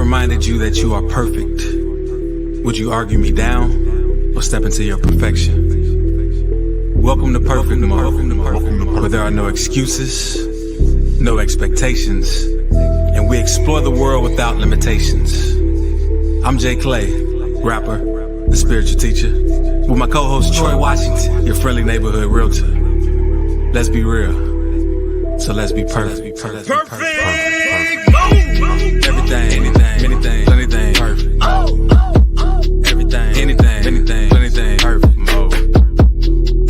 reminded you that you are perfect, would you argue me down or step into your perfection? Welcome to Perfect Mode, where there are no excuses, no expectations, and we explore the world without limitations. I'm JClay, rapper, the spiritual teacher, with my co-host Troy Washington, your friendly neighborhood realtor. Let's be real, so let's be perfect. Perfect mode. Everything, anything, plenty things, perfect mode. Everything, anything, plenty things, perfect mode.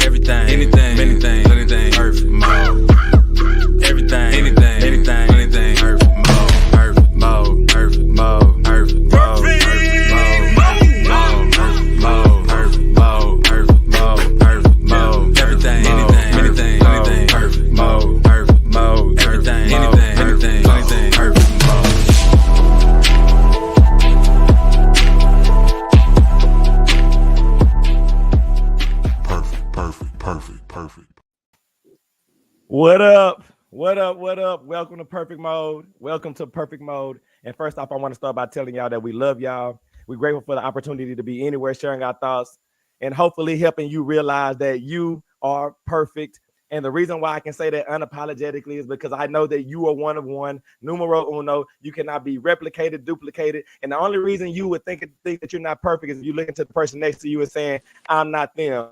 Everything, anything, plenty things, perfect mode. Everything, anything, plenty things, perfect mode. Perfect mode, perfect mode, perfect mode. What up? What up? What up? Welcome to Perfect Mode. Welcome to Perfect Mode. And first off, I want to start by telling y'all that we love y'all. We're grateful for the opportunity to be anywhere, sharing our thoughts, and hopefully helping you realize that you are perfect. And the reason why I can say that unapologetically is because I know that you are one of one, numero uno. You cannot be replicated, duplicated. And the only reason you would think that you're not perfect is if you look into the person next to you and saying, I'm not them.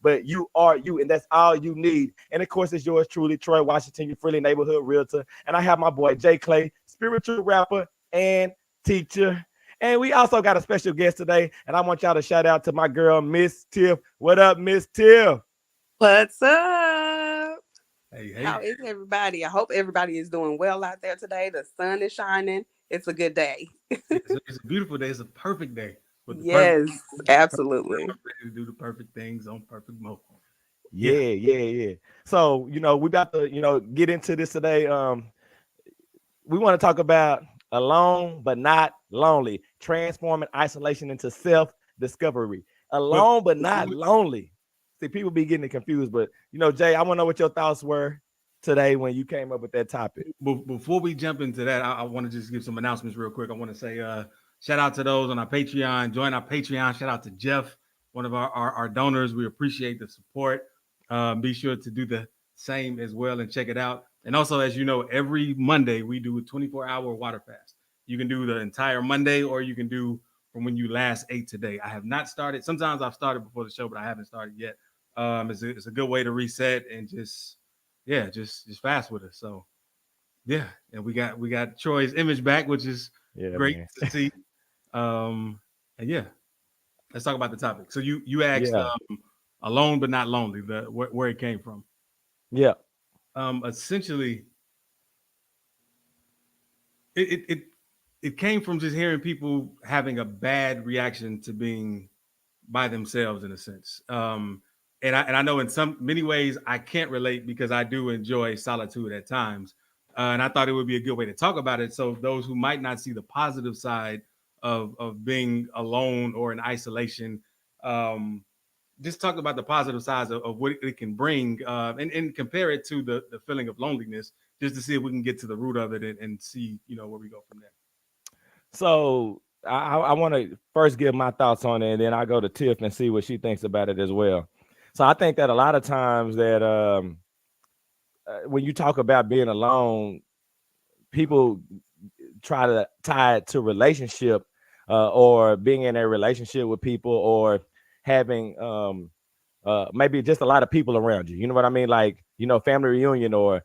But you are you, and that's all you need. And of course, it's yours truly, Troy Washington, your friendly neighborhood realtor. And I have my boy JClay, spiritual rapper and teacher. And we also got a special guest today. And I want y'all to shout out to my girl, Mizz Tiff. What up, Mizz Tiff? What's up? Hey. How is everybody? I hope everybody is doing well out there today. The sun is shining. It's a good day. It's a beautiful day. It's a perfect day. Yes, absolutely. To do the perfect things on perfect mode. Yeah. So, we about to, get into this today. We want to talk about alone but not lonely, transforming isolation into self-discovery. Alone but not lonely. See, people be getting confused, but Jay, I want to know what your thoughts were today when you came up with that topic. Before we jump into that, I want to just give some announcements real quick. I want to say shout out to those on our Patreon. Join our Patreon. Shout out to Jeff, one of our donors. We appreciate the support. Be sure to do the same as well and check it out. And also, as you know, every Monday we do a 24-hour water fast. You can do the entire Monday, or you can do from when you last ate today. I have not started. Sometimes I've started before the show, but I haven't started yet. It's a good way to reset and just fast with us. So yeah, and we got Troy's image back, which is great to see. And yeah, let's talk about the topic. So you asked alone but not lonely, where it came from. Yeah. Essentially, it came from just hearing people having a bad reaction to being by themselves in a sense. And I know in many ways I can't relate because I do enjoy solitude at times. And I thought it would be a good way to talk about it. So those who might not see the positive side of being alone or in isolation, just talk about the positive sides of what it can bring and compare it to the feeling of loneliness, just to see if we can get to the root of it and see, where we go from there. So I want to first give my thoughts on it, and then I go to Tiff and see what she thinks about it as well. So I think that a lot of times that when you talk about being alone, people try to tie it to relationship or being in a relationship with people or having maybe just a lot of people around you. You know what I mean? Like, family reunion or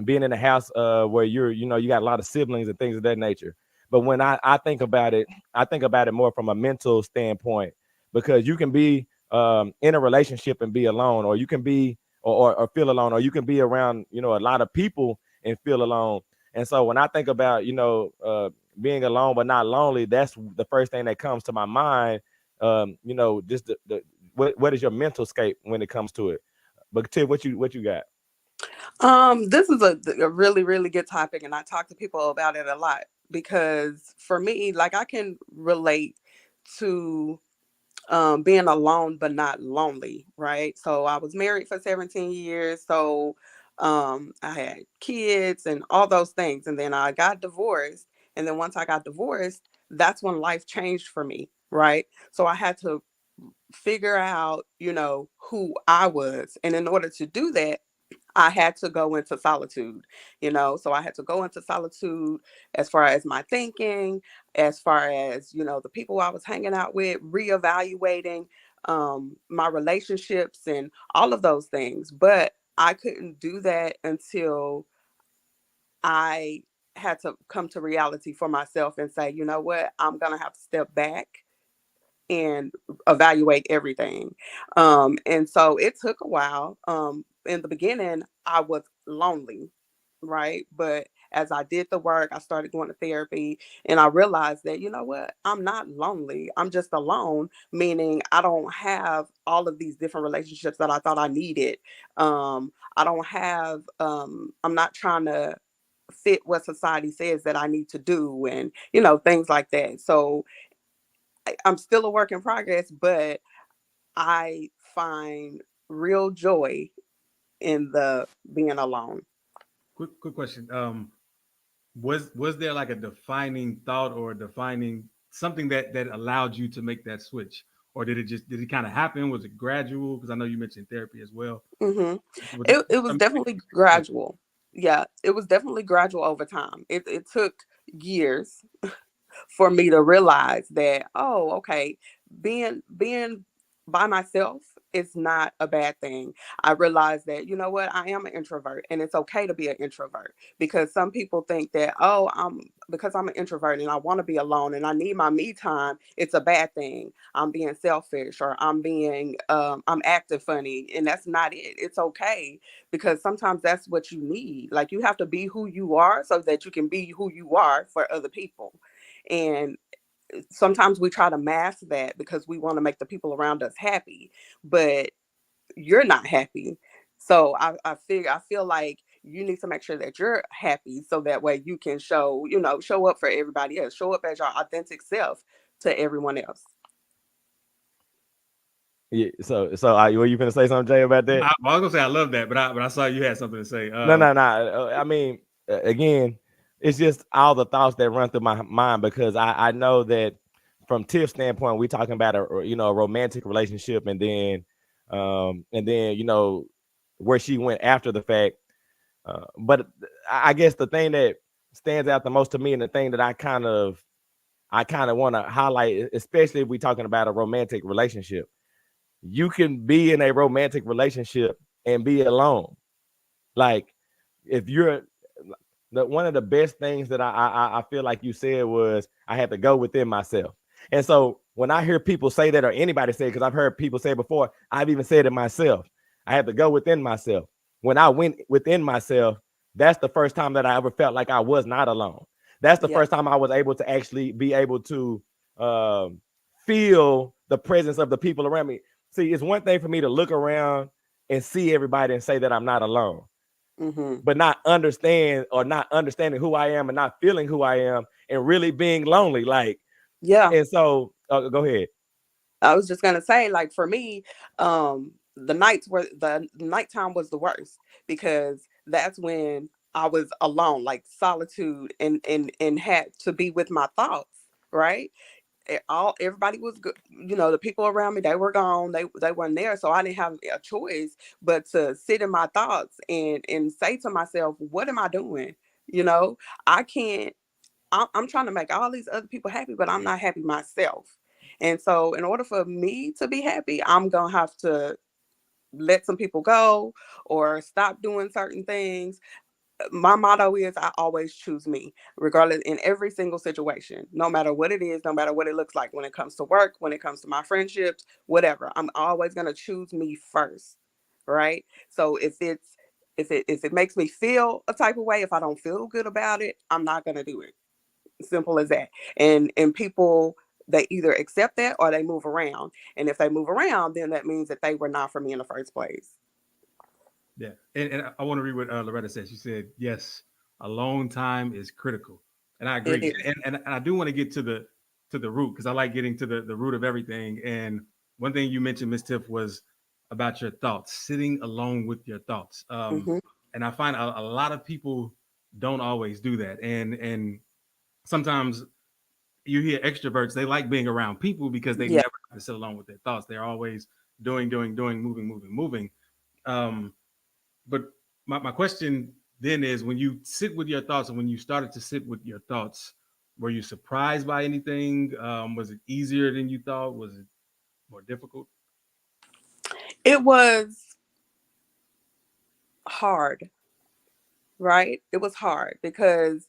being in a house where you got a lot of siblings and things of that nature. But when I think about it, I think about it more from a mental standpoint, because you can be in a relationship and be alone, or you can be or feel alone, or you can be around, a lot of people and feel alone. And so when I think about, being alone but not lonely, that's the first thing that comes to my mind. Just what is your mental state when it comes to it? But Tiff, what you got? This is a really, really good topic, and I talk to people about it a lot because for me, like, I can relate to being alone but not lonely, right? So I was married for 17 years, so I had kids and all those things, and then I got divorced. And then once I got divorced, that's when life changed for me, right? So I had to figure out, who I was. And in order to do that, I had to go into solitude, so I had to go into solitude as far as my thinking, as far as, the people I was hanging out with, reevaluating my relationships and all of those things. But I couldn't do that until I had to come to reality for myself and say, you know what, I'm going to have to step back and evaluate everything. And so it took a while. In the beginning, I was lonely, right? But as I did the work, I started going to therapy and I realized that, you know what, I'm not lonely. I'm just alone, meaning I don't have all of these different relationships that I thought I needed. I don't have, I'm not trying to fit what society says that I need to do and, things like that. So I'm still a work in progress, but I find real joy in the being alone. Quick question. Was there like a defining thought or a defining something that allowed you to make that switch, or did it kind of happen? Was it gradual? Because I know you mentioned therapy as well. hmm Was It was it, definitely gradual. Yeah, it was definitely gradual over time. It took years for me to realize that, oh, okay, being by myself is not a bad thing. I realized that, you know what, I am an introvert and it's okay to be an introvert, because some people think that, oh, because I'm an introvert and I want to be alone and I need my me time, it's a bad thing. I'm being selfish, or I'm acting funny, and that's not it. It's okay, because sometimes that's what you need. Like, you have to be who you are so that you can be who you are for other people. And sometimes we try to mask that because we want to make the people around us happy, but you're not happy. So I feel like you need to make sure that you're happy so that way you can show up for everybody else, show up as your authentic self to everyone else. Yeah. So were you gonna say something, Jay, about that? I was gonna say I love that, but I saw you had something to say. No. I mean, again, it's just all the thoughts that run through my mind, because I know that from Tiff's standpoint, we talking about a romantic relationship, and then where she went after the fact. But I guess the thing that stands out the most to me, and the thing that I kind of want to highlight, especially if we're talking about a romantic relationship, you can be in a romantic relationship and be alone. Like, if you're one of the best things that I feel like you said was, I had to go within myself. And so when I hear people say that, or anybody say it, because I've heard people say it before, I've even said it myself, I had to go within myself. When I went within myself, that's the first time that I ever felt like I was not alone. That's the Yeah. first time I was able to actually be able to feel the presence of the people around me. See, it's one thing for me to look around and see everybody and say that I'm not alone, hmm but not understanding who I am and not feeling who I am and really being lonely. Like, Yeah. and so go ahead. I was just gonna say, like, for me, the nighttime was the worst, because that's when I was alone, like solitude, and had to be with my thoughts, right? Everybody was good, the people around me, they were gone, they weren't there, so I didn't have a choice but to sit in my thoughts and say to myself, what am I doing? you know I can't. I'm trying to make all these other people happy, but I'm not happy myself. And so in order for me to be happy, I'm gonna have to let some people go or stop doing certain things. My motto is, I always choose me, regardless, in every single situation, no matter what it is, no matter what it looks like. When it comes to work, when it comes to my friendships, whatever, I'm always going to choose me first. Right. So if it makes me feel a type of way, if I don't feel good about it, I'm not going to do it. Simple as that. And people, they either accept that or they move around. And if they move around, then that means that they were not for me in the first place. Yeah, and I want to read what Loretta said. She said, "Yes, alone time is critical," and I It agree. is. And I do want to get to the root, because I like getting to the root of everything. And one thing you mentioned, Miss Tiff, was about your thoughts, sitting alone with your thoughts. Mm-hmm. And I find a lot of people don't always do that. And sometimes you hear extroverts, they like being around people because they Yeah. never have to sit alone with their thoughts. They're always doing, moving. But my question then is, when you sit with your thoughts, and when you started to sit with your thoughts, were you surprised by anything? Was it easier than you thought? Was it more difficult? It was hard, right? It was hard because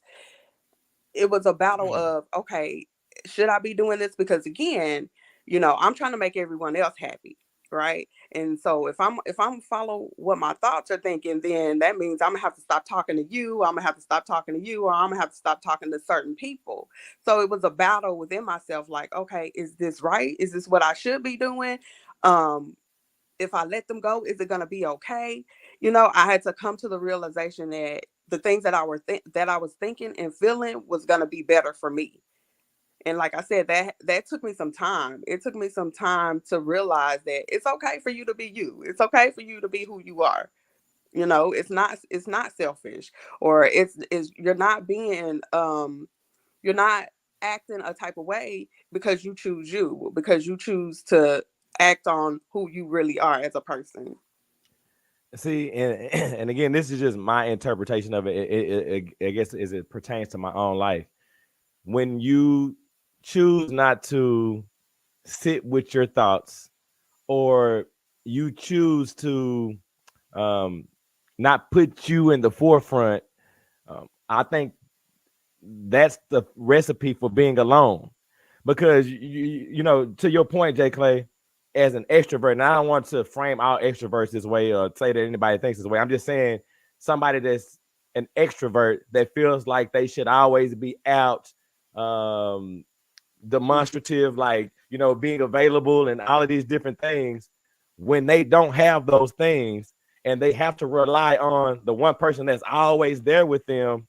it was a battle of, okay, should I be doing this? Because again, I'm trying to make everyone else happy, right? And so if I'm follow what my thoughts are thinking, then that means I'm gonna have to stop talking to you. I'm gonna have to stop talking to you, or I'm gonna have to stop talking to certain people. So it was a battle within myself, like, okay, is this right? Is this what I should be doing? Um, if I let them go, is it going to be okay? I had to come to the realization that the things that I was thinking and feeling was going to be better for me. And like I said, that took me some time. It took me some time to realize that it's okay for you to be you. It's okay for you to be who you are. It's not selfish, or it's you're not acting a type of way because you choose to act on who you really are as a person. See, and and again, this is just my interpretation of it. I guess as it pertains to my own life. When you choose not to sit with your thoughts, or you choose to um, not put you in the forefront, I think that's the recipe for being alone. Because to your point, JClay, as an extrovert, and I don't want to frame all extroverts this way or say that anybody thinks this way. I'm just saying somebody that's an extrovert that feels like they should always be out, demonstrative, like, being available and all of these different things. When they don't have those things and they have to rely on the one person that's always there with them,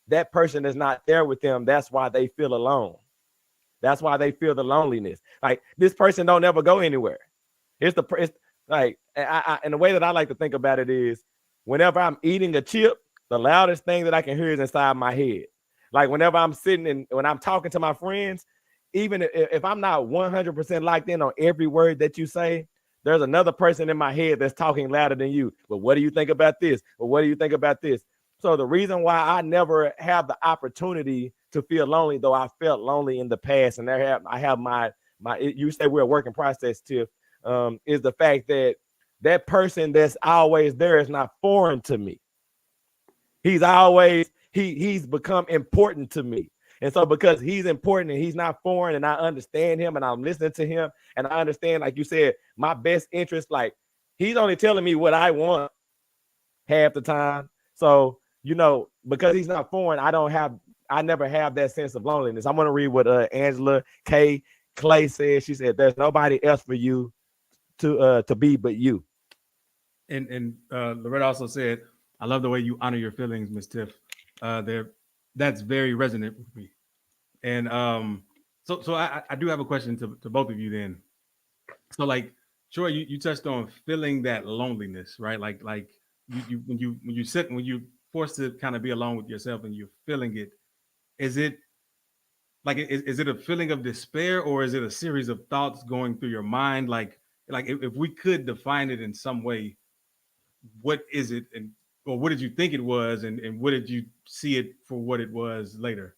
that person is not there with them. That's why they feel alone. That's why they feel the loneliness. Like, this person don't ever go anywhere. It's like, and the way that I like to think about it is, whenever I'm eating a chip, the loudest thing that I can hear is inside my head. Like, whenever I'm sitting and when I'm talking to my friends, even if I'm not 100% locked in on every word that you say, there's another person in my head that's talking louder than you. But what do you think about this? Well, what do you think about this? So the reason why I never have the opportunity to feel lonely, though I felt lonely in the past, and I have my you say we're a work in process, Tiff, is the fact that that person that's always there is not foreign to me. He's become important to me. And so because he's important and he's not foreign, and I understand him and I'm listening to him, and I understand, like you said, my best interest, like, he's only telling me what I want half the time. So, because he's not foreign, I never have that sense of loneliness. I'm going to read what Angela K. Clay said. She said, "There's nobody else for you to be but you." And Loretta also said, "I love the way you honor your feelings, Mizz Tiff. That's very resonant with me." And so I do have a question to both of you then. So, like, Troy, you touched on feeling that loneliness, right? Like when you sit, when you're forced to kind of be alone with yourself and you're feeling it, is it like, is it a feeling of despair, or is it a series of thoughts going through your mind? Like if we could define it in some way, what is it, and or what did you think it was, and what did you see it for what it was later?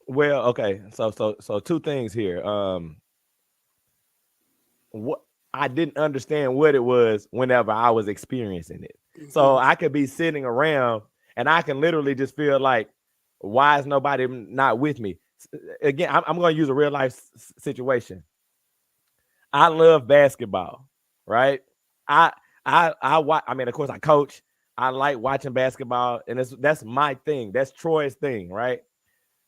Well, okay, so two things here. What I didn't understand what it was whenever I was experiencing it. So I could be sitting around and I can literally just feel like, why is nobody not with me? Again, I'm going to use a real life situation. I love basketball, right? I watch. I mean, of course, I coach. I like watching basketball, and that's my thing. That's Troy's thing, right?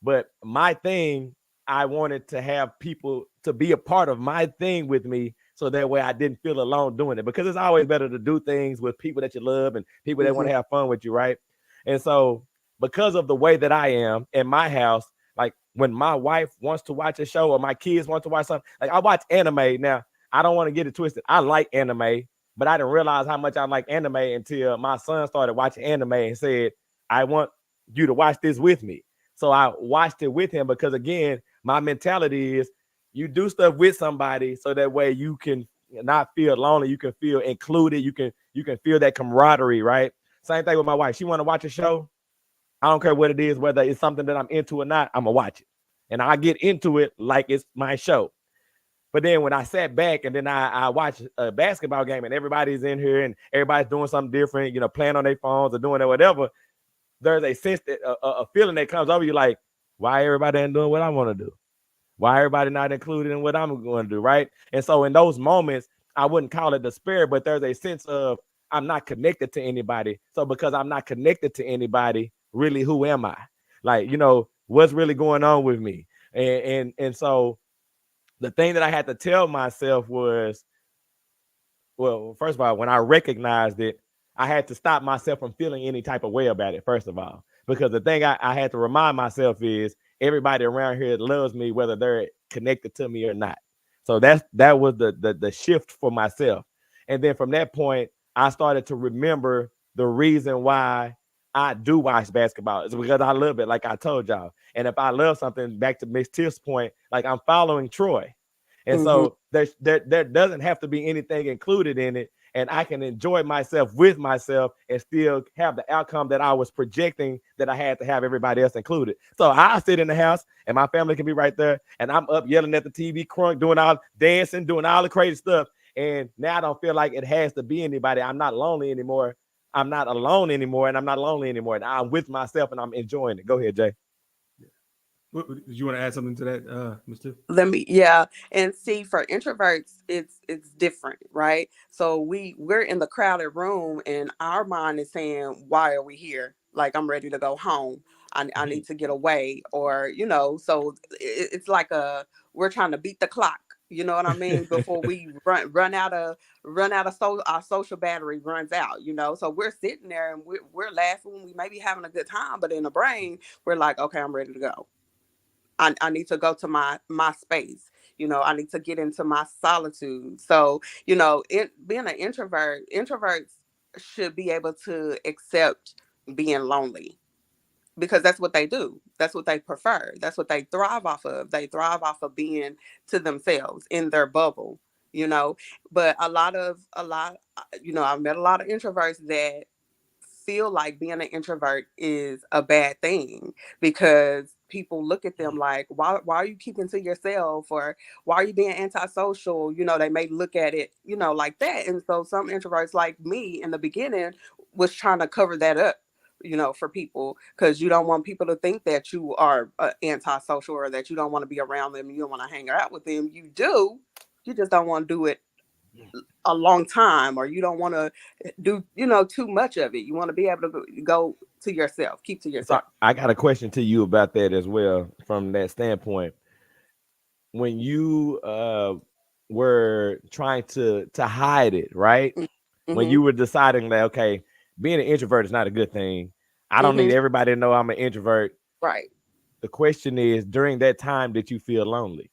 But my thing, I wanted to have people to be a part of my thing with me, so that way I didn't feel alone doing it. Because it's always better to do things with people that you love and people that want to have fun with you, right? And so, because of the way that I am in my house, like when my wife wants to watch a show or my kids want to watch something, like I watch anime. Now, I don't want to get it twisted. I like anime, but I didn't realize how much I like anime until my son started watching anime and said, "I want you to watch this with me." So I watched it with him because, again, my mentality is you do stuff with somebody so that way you can not feel lonely. You can feel included. You can feel that camaraderie, right? Same thing with my wife. She want to watch a show. I don't care what it is, whether it's something that I'm into or not, I'm going to watch it. And I get into it like it's my show. But then when I sat back and then I watched a basketball game and everybody's in here and everybody's doing something different, you know, playing on their phones or doing it, whatever, there's a sense that a feeling that comes over you like, why everybody ain't doing what I want to do? Why everybody not included in what I'm going to do, right? And so in those moments, I wouldn't call it despair, but there's a sense of I'm not connected to anybody. So because I'm not connected to anybody, really, who am I? Like, you know, what's really going on with me? And so the thing that I had to tell myself was, well, first of all, when I recognized it, I had to stop myself from feeling any type of way about it, first of all, because the thing I had to remind myself is everybody around here loves me, whether they're connected to me or not. So that was the shift for myself. And then from that point, I started to remember the reason why I do watch basketball. It's because I love it, like I told y'all. And if I love something, back to Mizz Tiff's point, like I'm following Troy. And so there doesn't have to be anything included in it. And I can enjoy myself with myself and still have the outcome that I was projecting that I had to have everybody else included. So I sit in the house and my family can be right there. And I'm up yelling at the TV, crunk, doing all dancing, doing all the crazy stuff. And now I don't feel like it has to be anybody. I'm not lonely anymore. I'm not alone anymore. And I'm not lonely anymore. And I'm with myself and I'm enjoying it. Go ahead, Jay. Did you want to add something to that, Mr.? And see, for introverts, it's different, right? So we're in the crowded room and our mind is saying, why are we here? Like, I'm ready to go home. I need to get away, or, you know, so it's like we're trying to beat the clock. You know what I mean? Before we run out of our social battery runs out, you know? So we're sitting there and we're laughing. We may be having a good time, but in the brain, we're like, okay, I'm ready to go. I need to go to my space. You know, I need to get into my solitude. So, you know, being an introverts should be able to accept being lonely, because that's what they do. That's what they prefer. That's what they thrive off of. They thrive off of being to themselves in their bubble, you know. But you know, I've met a lot of introverts that feel like being an introvert is a bad thing, because people look at them like, why are you keeping to yourself, or why are you being antisocial? You know, they may look at it, you know, like that. And so some introverts like me in the beginning was trying to cover that up, you know, for people, because you don't want people to think that you are antisocial, or that you don't want to be around them, you don't want to hang out with them. You do, you just don't want to do it a long time, or you don't want to do, you know, too much of it. You want to be able to go to yourself, keep to yourself. So I got a question to you about that as well, from that standpoint. When you were trying to hide it, right? When you were deciding that, okay, being an introvert is not a good thing. I don't need everybody to know I'm an introvert. Right. The question is, during that time, did you feel lonely?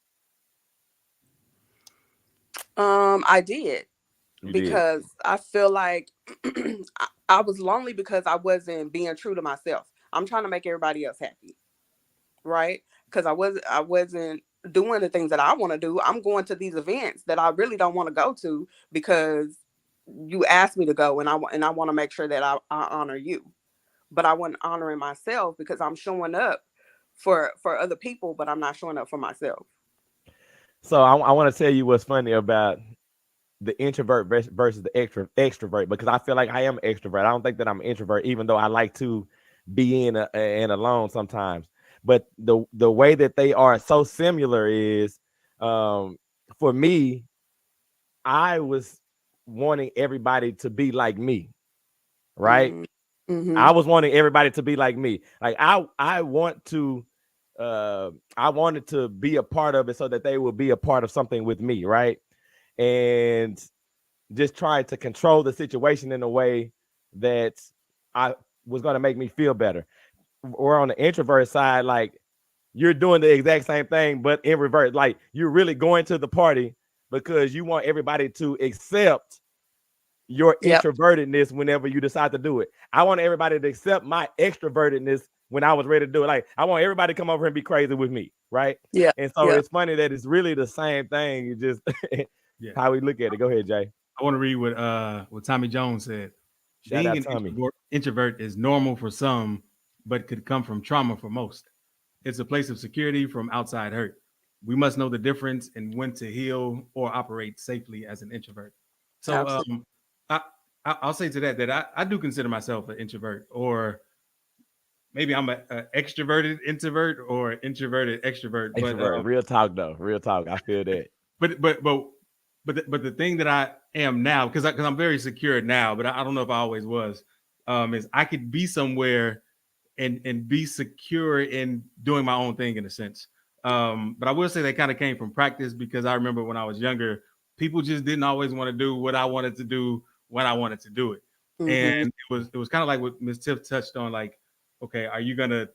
I did. Because I feel like I was lonely because I wasn't being true to myself. I'm trying to make everybody else happy, right? Because I wasn't doing the things that I want to do. I'm going to these events that I really don't want to go to, because you asked me to go, and I want to make sure that I honor you. But I wasn't honoring myself, because I'm showing up for other people, but I'm not showing up for myself. So I want to tell you what's funny about the introvert versus the extrovert, because I feel like I am an extrovert. I don't think that I'm an introvert, even though I like to be in and alone sometimes. But the way that they are so similar is, for me, I was wanting everybody to be like me, right? I was wanting everybody to be like me. Like I wanted to be a part of it so that they would be a part of something with me, right? And just trying to control the situation in a way that I was going to make me feel better. Or on the introvert side, like, you're doing the exact same thing, but in reverse. Like, you're really going to the party because you want everybody to accept your introvertedness whenever you decide to do it. I want everybody to accept my extrovertedness when I was ready to do it. Like, I want everybody to come over and be crazy with me, right? Yeah. And so it's funny that it's really the same thing. It's just how we look at it. Go ahead, Jay. I want to read what Tommy Jones said. Shout Being out an Tommy. introvert is normal for some, but could come from trauma for most. It's a place of security from outside hurt. We must know the difference and when to heal or operate safely as an introvert. So I'll say to that I do consider myself an introvert, or maybe I'm an extroverted introvert or introverted extrovert. Extrovert. But real talk though. Real talk. I feel that. But the thing that I am now, because I'm very secure now, but I don't know if I always was, is I could be somewhere and be secure in doing my own thing in a sense. But I will say that kind of came from practice, because I remember when I was younger, people just didn't always want to do what I wanted to do when I wanted to do it. And it was kind of like what Mizz Tiff touched on, like, okay, are you gonna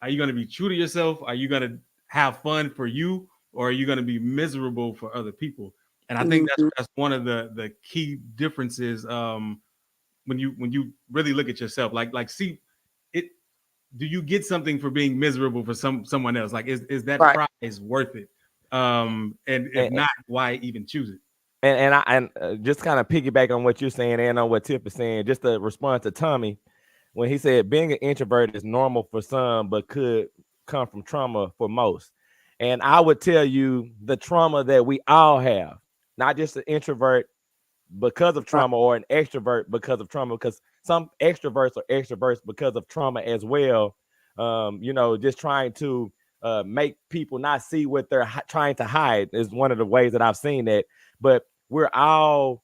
be true to yourself? Are you gonna have fun for you, or are you gonna be miserable for other people? And I think that's one of the key differences when you really look at yourself. Like see it. Do you get something for being miserable for someone else? Like, is that prize worth it? And if not, why even choose it? And just kind of piggyback on what you're saying and on what Tiff is saying, just to respond to Tommy when he said being an introvert is normal for some, but could come from trauma for most. And I would tell you the trauma that we all have, not just an introvert because of trauma or an extrovert because of trauma, because some extroverts are extroverts because of trauma as well. Just trying to make people not see what they're trying to hide is one of the ways that I've seen that. But we're all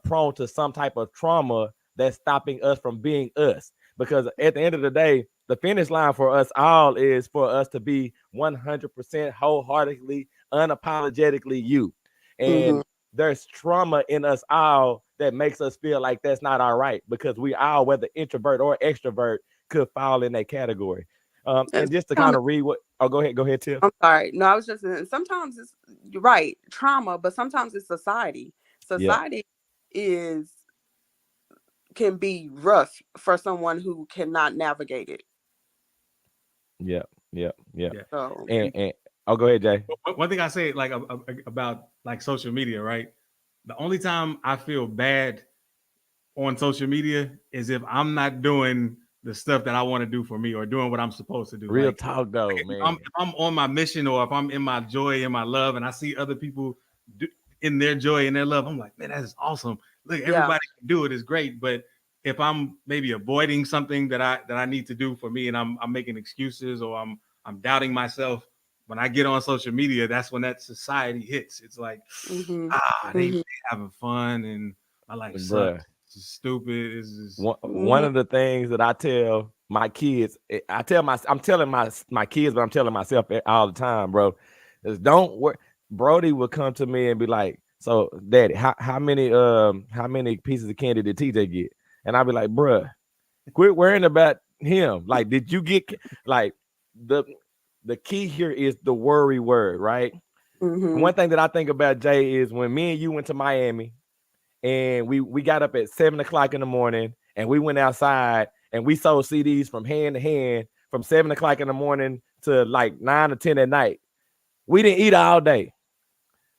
prone to some type of trauma that's stopping us from being us. Because at the end of the day, the finish line for us all is for us to be 100% wholeheartedly, unapologetically you. And there's trauma in us all that makes us feel like that's not all right, because we all, whether introvert or extrovert, could fall in that category. And just to kind of read what, go ahead, Tiff. I'm sorry. No, I was just saying, sometimes it's, you're right, trauma, but sometimes it's society. Society can be rough for someone who cannot navigate it. Yeah. So, and go ahead, Jay. One thing I say, like, about like social media, right? The only time I feel bad on social media is if I'm not doing the stuff that I want to do for me, or doing what I'm supposed to do. Real talk though, man. If I'm on my mission, or if I'm in my joy and my love, and I see other people in their joy and their love, I'm like, man, that is awesome. Look, everybody can do it. It's great. But if I'm maybe avoiding something that I need to do for me, and I'm making excuses, or I'm doubting myself, when I get on social media, that's when that society hits. It's like, they having fun, and I like sucks. It's stupid. It's just one of the things that I tell my kids. I'm telling my kids, but I'm telling myself all the time, bro. Is don't worry. Brody will come to me and be like, "So, Daddy, how many pieces of candy did TJ get?" And I'll be like, "Bruh, quit worrying about him. Like, did you get like the key here is the worry word, right?" One thing that I think about, Jay, is when me and you went to Miami, and we got up at 7:00 in the morning, and we went outside and we sold CDs from hand to hand from 7:00 in the morning to like 9 or 10 at night. We didn't eat all day.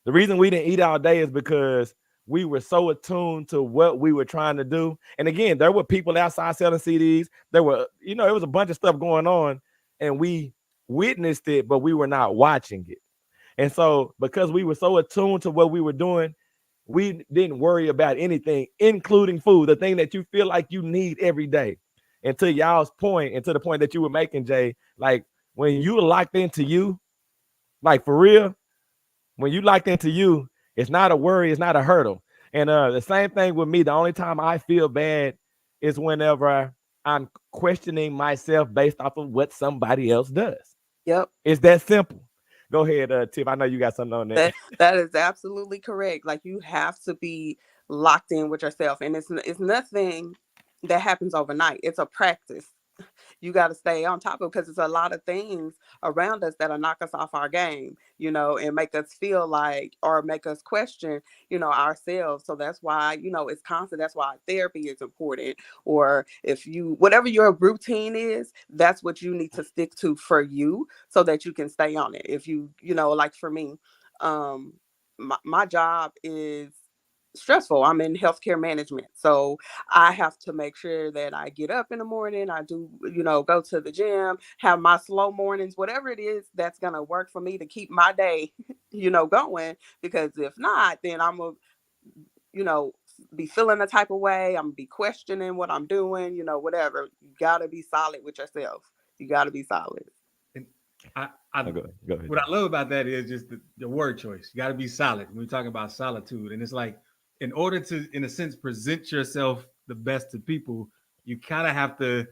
The reason we didn't eat all day is because we were so attuned to what we were trying to do. And again, there were people outside selling CDs. There were, it was a bunch of stuff going on, and we witnessed it, but we were not watching it. And so because we were so attuned to what we were doing, we didn't worry about anything, including food, the thing that you feel like you need every day. And to y'all's point, and to the point that you were making, Jay, like when you locked into you, like for real, when you locked into you, it's not a worry, it's not a hurdle. And the same thing with me. The only time I feel bad is whenever I'm questioning myself based off of what somebody else does. Yep. It's that simple. Go ahead, Tiff. I know you got something on that. That is absolutely correct. Like, you have to be locked in with yourself, and it's nothing that happens overnight. It's a practice you got to stay on top of, because it's a lot of things around us that'll knock us off our game, and make us feel like, or make us question, ourselves. So that's why, it's constant. That's why therapy is important. Or if you, whatever your routine is, that's what you need to stick to for you, so that you can stay on it. If you, like for me, um, my job is stressful. I'm in healthcare management. So I have to make sure that I get up in the morning. I do, go to the gym, have my slow mornings, whatever it is that's going to work for me to keep my day, going. Because if not, then I'm going to, you know, be feeling a type of way. I'm going to be questioning what I'm doing, whatever. You got to be solid with yourself. You got to be solid. And I Go ahead. what I love about that is just the word choice. You got to be solid. We're talking about solitude, and it's like, in order to, in a sense, present yourself the best to people, you kind of have to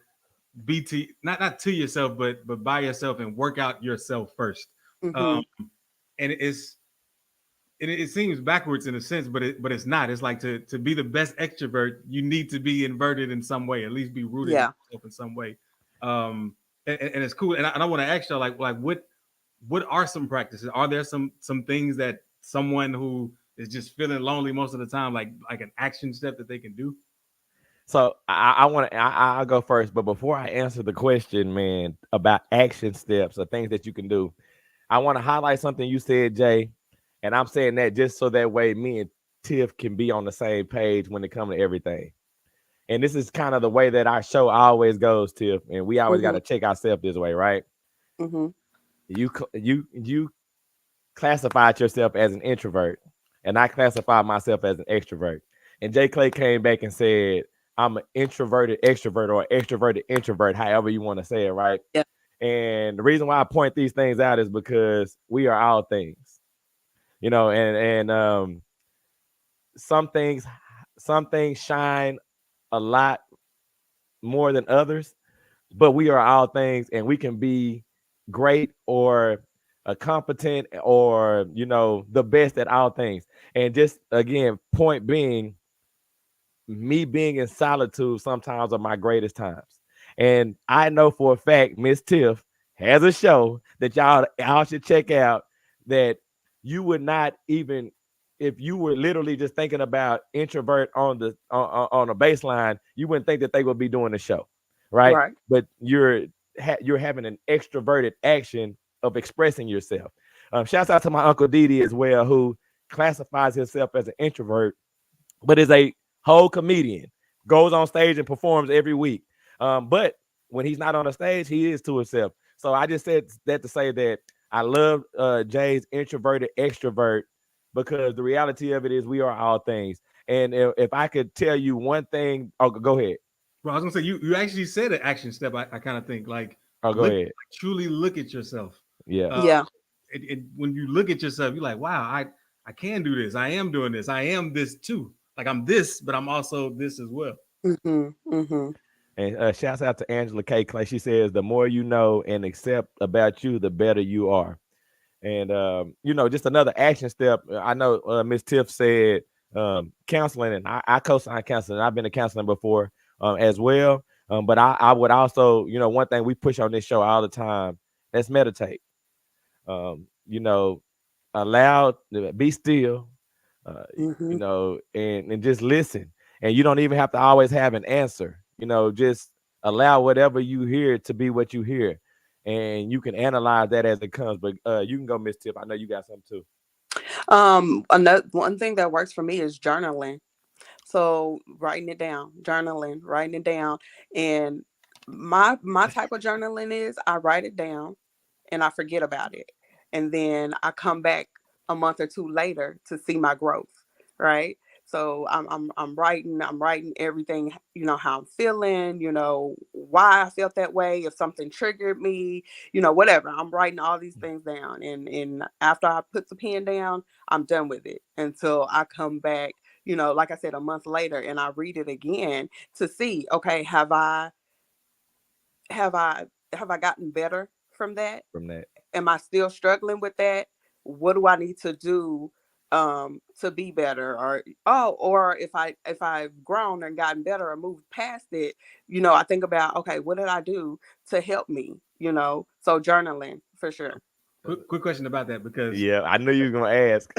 be to, not to yourself, but by yourself, and work out yourself first. Mm-hmm. Um, and it seems backwards in a sense, but it's not. It's like, to be the best extrovert, you need to be inverted in some way, at least be rooted in Yeah. yourself in some way. And it's cool. And I want to ask you, like what are some practices? Are there some things that someone who is just feeling lonely most of the time, like an action step that they can do? So I'll go first, but before I answer the question, man, about action steps or things that you can do, I want to highlight something you said, Jay, and I'm saying that just so that way me and Tiff can be on the same page when it comes to everything. And this is kind of the way that our show always goes, Tiff, and we always got Mm-hmm. to check ourselves this way, right? Mm-hmm. You classified yourself as an introvert, and I classified myself as an extrovert. And JClay came back and said, I'm an introverted extrovert, or extroverted introvert, however you want to say it, right? Yeah. And the reason why I point these things out is because we are all things, and some things shine a lot more than others, but we are all things, and we can be great or competent, or the best at all things. And just again, point being, me being in solitude sometimes are my greatest times. And I know for a fact Mizz Tiff has a show that y'all should check out, that you would not even, if you were literally just thinking about introvert on a baseline, you wouldn't think that they would be doing the show, right? Right. But you're having an extroverted action of expressing yourself. Shouts out to my uncle Didi as well, who classifies himself as an introvert, but is a whole comedian, goes on stage and performs every week. But when he's not on the stage, he is to himself. So I just said that to say that I love Jay's introverted extrovert, because the reality of it is we are all things. And if I could tell you one thing, oh, go ahead. Well, I was gonna say, you actually said an action step. I kind of think, like, Oh, go ahead. truly look at yourself. Yeah. Yeah. When you look at yourself, you're like, wow, I can do this. I am doing this. I am this too. Like, I'm this, but I'm also this as well. Mm-hmm. Mm-hmm. And shouts out to Angela K. Clay. She says, the more you know and accept about you, the better you are. And, just another action step. I know Mizz Tiff said counseling, and I co-sign counseling. I've been to counseling before as well. But I would also, one thing we push on this show all the time, let's meditate. Allow, be still, Mm-hmm. and just listen. And you don't even have to always have an answer. Just allow whatever you hear to be what you hear, and you can analyze that as it comes. But you can go, Mizz Tiff. I know you got something too. Another one thing that works for me is journaling. So writing it down, journaling, writing it down. And my type of journaling is I write it down and I forget about it. And then I come back a month or two later to see my growth. Right. So I'm writing everything, how I'm feeling, why I felt that way, if something triggered me, whatever. I'm writing all these things down. And after I put the pen down, I'm done with it until I come back, like I said, a month later, and I read it again to see, okay, have I have I gotten better from that? From that. Am I still struggling with that? What do I need to do to be better, or if I've grown and gotten better or moved past it, I think about, okay, what did I do to help me, so journaling for sure. Quick question about that, because Yeah, I knew you were gonna ask.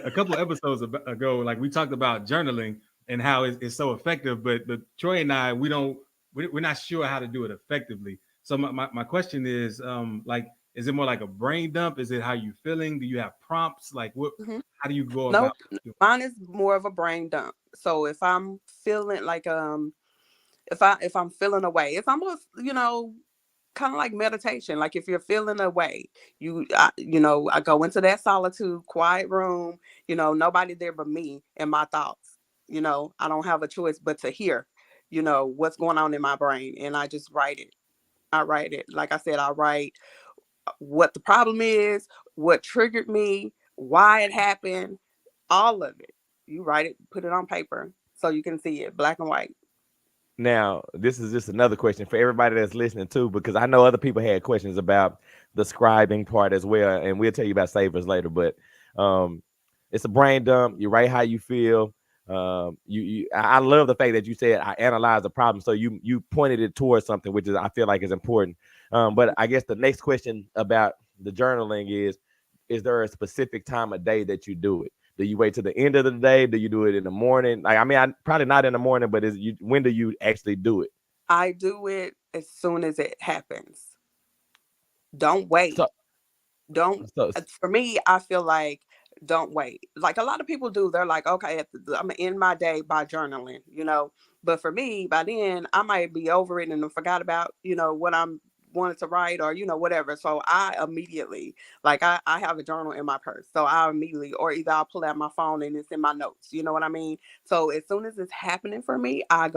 a couple of episodes ago, like we talked about journaling and how it's so effective, but Troy and I, we're not sure how to do it effectively. So my question is, like, is it more like a brain dump? Is it how you feeling? Do you have prompts? Like, what? Hmm. How do you go No, about doing mine is more of a brain dump. So if I'm feeling like if I'm feeling away, it's almost, kind of like meditation. Like if you're feeling away, I go into that solitude, quiet room, nobody there but me and my thoughts. I don't have a choice but to hear, what's going on in my brain, and I just write it. I write it. Like I said, I write what the problem is, what triggered me, why it happened, all of it. You write it, put it on paper so you can see it black and white. Now, this is just another question for everybody that's listening too, because I know other people had questions about the scribing part as well, and we'll tell you about savers later. But it's a brain dump. You write how you feel. I love the fact that you said I analyze the problem, so you pointed it towards something, which is, I feel like, is important. But I guess the next question about the journaling is there a specific time of day that you do it? Do you wait to the end of the day? Do you do it in the morning? Like, I mean, probably not in the morning, but when do you actually do it? I do it as soon as it happens. Don't wait. So, Don't. so For me, I feel like don't wait. Like a lot of people do. They're like, okay, I'm gonna end my day by journaling, But for me, by then I might be over it and forgot about, what I'm wanted to write, or whatever. So I immediately, like, I have a journal in my purse, so I immediately, or either I'll pull out my phone and it's in my notes. You know what I mean? So as soon as it's happening for me, I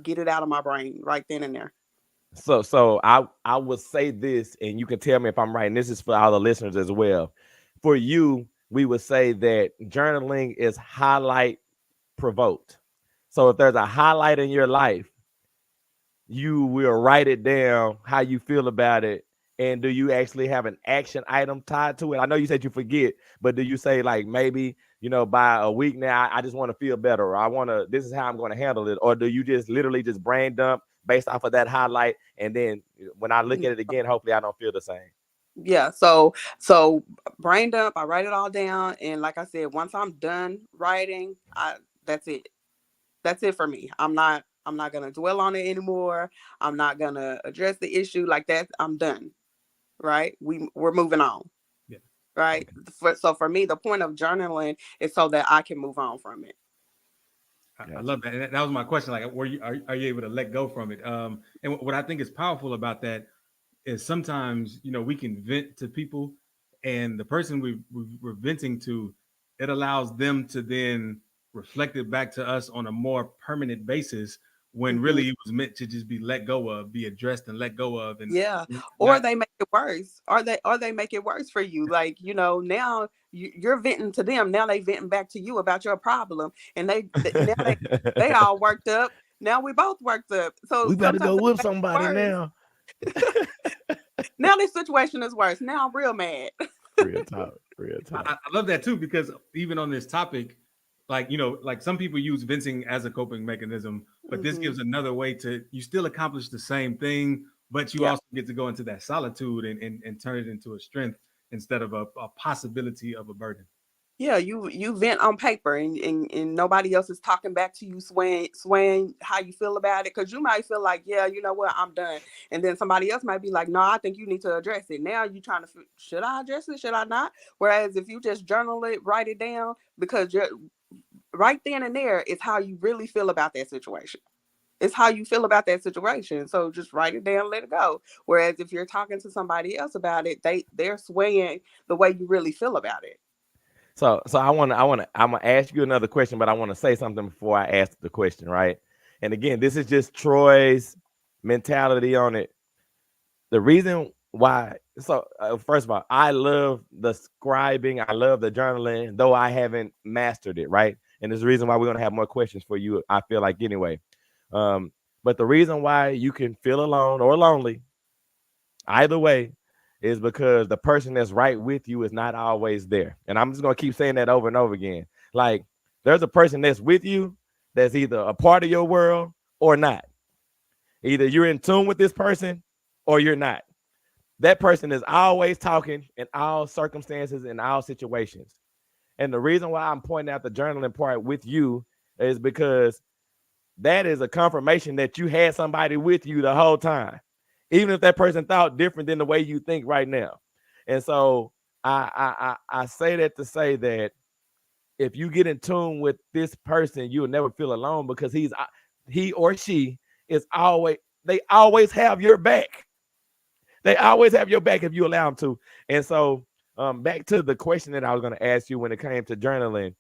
get it out of my brain right then and there. so I will say this, and you can tell me if I'm right. And this is for all the listeners as well. For you, we would say that journaling is highlight provoked. So if there's a highlight in your life, you will write it down how you feel about it. And do you actually have an action item tied to it? I know you said you forget, but do you say, like, maybe, by a week now, I just want to feel better, or this is how I'm going to handle it? Or do you just literally just brain dump based off of that highlight? And then when I look at it again, hopefully I don't feel the same. Yeah, so brain dump, I write it all down, and like I said, once I'm done writing, that's it. That's it for me. I'm not gonna dwell on it anymore. I'm not gonna address the issue like that. I'm done. Right? We're moving on. Yeah. Right? So for me, the point of journaling is so that I can move on from it. I love that. And that was my question. Like, are you able to let go from it? And what I think is powerful about that is sometimes, we can vent to people, and the person we're venting to, it allows them to then reflect it back to us on a more permanent basis, when really it was meant to just be let go of, be addressed and let go of. And Yeah. Or not, they make it worse. Or they make it worse for you. Like, now you're venting to them. Now they venting back to you about your problem. And now they all worked up. Now we both worked up. So We better sometimes go they with make it somebody worse. now. Now this situation is worse. Now I'm real mad. Real talk. Real talk. I love that too, because even on this topic, like, like some people use venting as a coping mechanism, but this gives another way to, you still accomplish the same thing, but you Yeah. also get to go into that solitude and turn it into a strength instead of a possibility of a burden. Yeah, you vent on paper, and nobody else is talking back to you, swaying how you feel about it, because you might feel like, yeah, you know what, I'm done, and then somebody else might be like, no, I think you need to address it. Now you're trying to, should I address it, should I not? Whereas if you just journal it, write it down, because you're right then and there is how you really feel about that situation. It's how you feel about that situation. So just write it down, let it go. Whereas if you're talking to somebody else about it, they're swaying the way you really feel about it. So I'm gonna ask you another question, but I want to say something before I ask the question, right? And again, this is just Troy's mentality on it. The reason why, first of all, I love the scribing, I love the journaling, though I haven't mastered it, right? And there's a reason why we're gonna have more questions for you, I feel like, anyway. But the reason why you can feel alone or lonely, either way, is because the person that's right with you is not always there. And I'm just going to keep saying that over and over again. Like, there's a person that's with you that's either a part of your world or not. Either you're in tune with this person or you're not. That person is always talking in all circumstances, in all situations. And the reason why I'm pointing out the journaling part with you is because that is a confirmation that you had somebody with you the whole time, even if that person thought different than the way you think right now. And so I say that to say that if you get in tune with this person, you'll never feel alone, because he or she is they always have your back. They always have your back if you allow them to. And so back to the question that I was going to ask you when it came to journaling.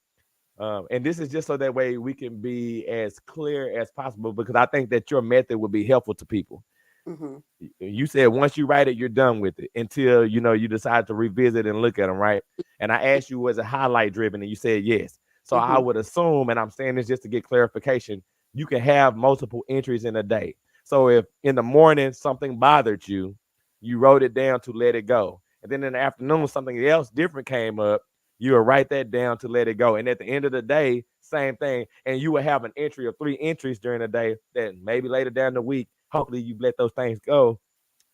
And this is just so that way we can be as clear as possible, because I think that your method will be helpful to people. Mm-hmm. You said once you write it, you're done with it until, you decide to revisit and look at them, right? And I asked you, was it highlight driven? And you said yes. So I would assume, and I'm saying this just to get clarification, you can have multiple entries in a day. So if in the morning something bothered you, you wrote it down to let it go. And then in the afternoon, something else different came up, you will write that down to let it go. And at the end of the day, same thing. And you will have an entry of 3 entries during the day that maybe later down the week, hopefully you've let those things go.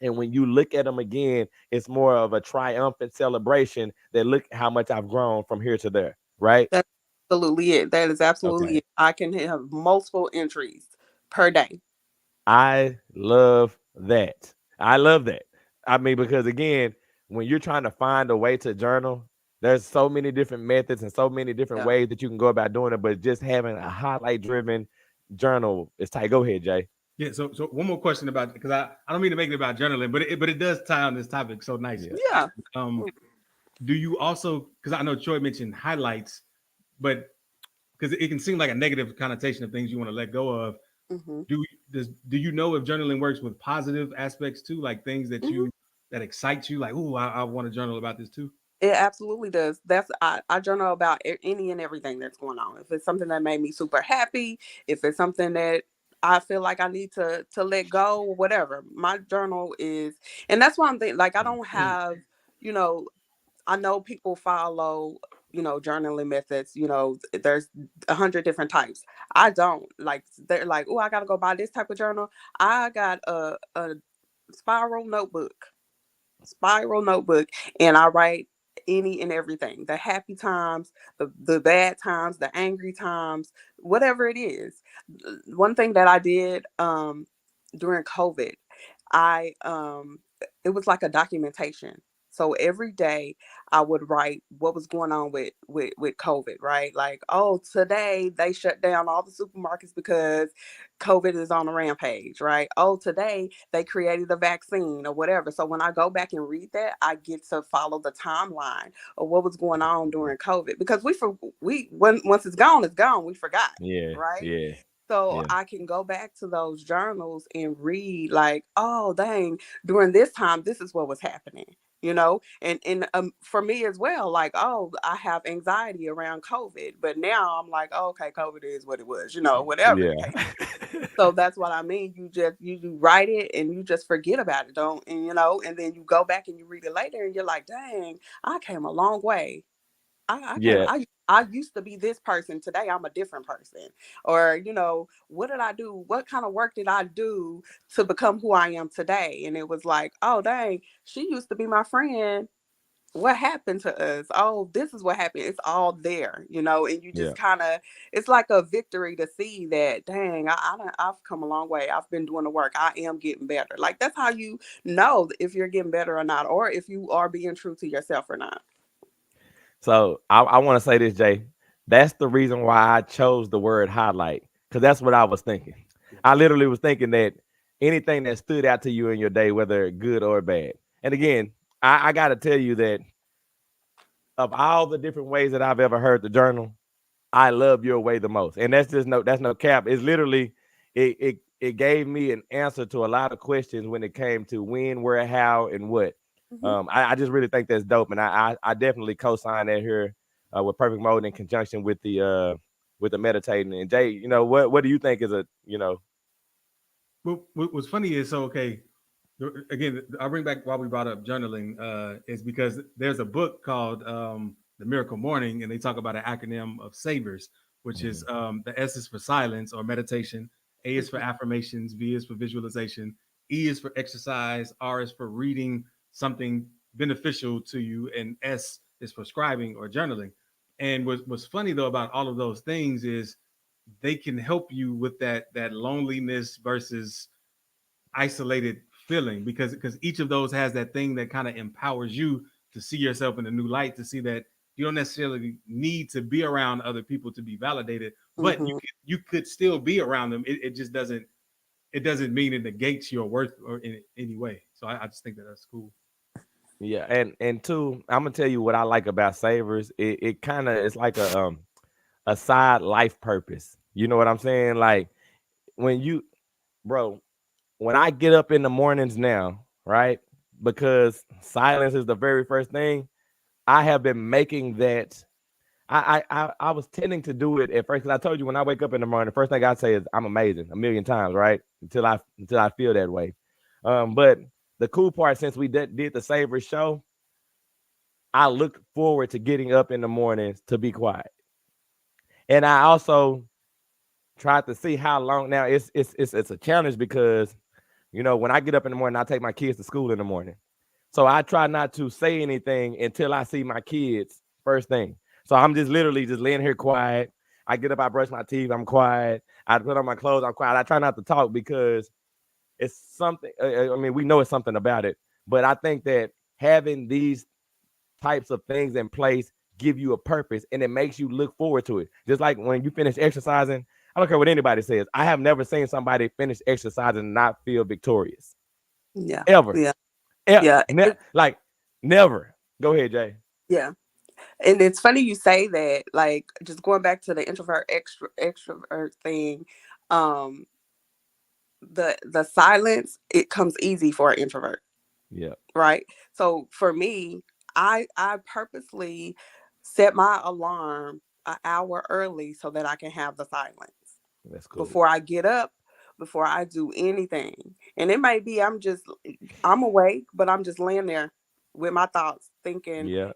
And when you look at them again, it's more of a triumphant celebration that look how much I've grown from here to there, right? That's absolutely it. That is absolutely it. I can have multiple entries per day. I love that. I love that. I mean, because again, when you're trying to find a way to journal, there's so many different methods and so many different ways that you can go about doing it. But just having a highlight driven journal is tight. Go ahead, Jay. Yeah. So one more question about, because I don't mean to make it about journaling, but it does tie on this topic so nice. Yeah. Do you also, because I know Troy mentioned highlights, but because it can seem like a negative connotation of things you want to let go of. Do you know if journaling works with positive aspects too, like things that that excite you, like, oh, I want to journal about this too? It absolutely does. I journal about any and everything that's going on. If it's something that made me super happy, if it's something that I feel like I need to let go, or whatever. My journal is, and that's why I'm thinking, like, I don't have, I know people follow, journaling methods. There's 100 different types. I don't. Like, they're like, oh, I gotta go buy this type of journal. I got a spiral notebook, and I write any and everything: the happy times, the bad times, the angry times, whatever it is. One thing that I did during COVID, I it was like a documentation. So every day I would write what was going on with COVID, right? Like, oh, today they shut down all the supermarkets because COVID is on a rampage, right? Oh, today they created a vaccine or whatever. So when I go back and read that, I get to follow the timeline of what was going on during COVID, because once it's gone, we forgot, right? Yeah. So I can go back to those journals and read, like, oh, dang, during this time, this is what was happening, and for me as well, like, oh, I have anxiety around COVID, but now I'm like, oh, okay, COVID is what it was, whatever the case. So that's what I mean. You write it and you just forget about it, and then you go back and you read it later and you're like, dang, I came a long way. I used to be this person. Today I'm a different person. Or, what did I do? What kind of work did I do to become who I am today? And it was like, oh, dang, she used to be my friend. What happened to us? Oh, this is what happened. It's all there, and you just kind of, it's like a victory to see that, dang, I've come a long way. I've been doing the work. I am getting better. Like, that's how you know if you're getting better or not, or if you are being true to yourself or not. So I want to say this, Jay. That's the reason why I chose the word highlight, because that's what I was thinking. I literally was thinking that anything that stood out to you in your day, whether good or bad. And again, I got to tell you that of all the different ways that I've ever heard the journal, I love your way the most. And that's no cap. It's literally, it gave me an answer to a lot of questions when it came to when, where, how, and what. I just really think that's dope, and I definitely co-sign that here with perfect mode in conjunction with the meditating. And Jay, what do you think is Well, what's funny is, so okay, again, I bring back why we brought up journaling is because there's a book called The Miracle Morning, and they talk about an acronym of SAVERS, which is the S is for silence or meditation, A is for affirmations, V is for visualization, E is for exercise, R is for reading something beneficial to you, and S is for scribing or journaling. And what's funny though about all of those things is they can help you with that loneliness versus isolated feeling, because each of those has that thing that kind of empowers you to see yourself in a new light, to see that you don't necessarily need to be around other people to be validated, but you could still be around them. It just doesn't mean it negates your worth or in any way. So I just think that that's cool. Yeah, and two, I'm gonna tell you what I like about Savers. It kind of is like a side life purpose. You know what I'm saying? Like when you, bro, when I get up in the mornings now, right? Because silence is the very first thing. I have been making that. I was tending to do it at first because I told you when I wake up in the morning, the first thing I say is I'm amazing a million times, right? Until I feel that way. But the cool part, since we did the Savers show, I look forward to getting up in the mornings to be quiet. And I also tried to see how long. Now it's a challenge because, you know, when I get up in the morning, I take my kids to school in the morning. So I try not to say anything until I see my kids first thing. So I'm just literally just laying here quiet. I get up, I brush my teeth, I'm quiet. I put on my clothes, I'm quiet. I try not to talk because it's something. I mean, we know it's something about it, but I think that having these types of things in place give you a purpose and it makes you look forward to it. Just like when you finish exercising, I don't care what anybody says. I have never seen somebody finish exercising and not feel victorious. Yeah. Ever. Yeah. Yeah. Like never. Go ahead, Jay. Yeah. And it's funny you say that, like just going back to the introvert extrovert thing, um, the silence, it comes easy for an introvert. Yeah. Right. So for me, I purposely set my alarm an hour early so that I can have the silence That's cool. before I get up, before I do anything. And it may be I'm awake, but I'm just laying there with my thoughts thinking, Yeah.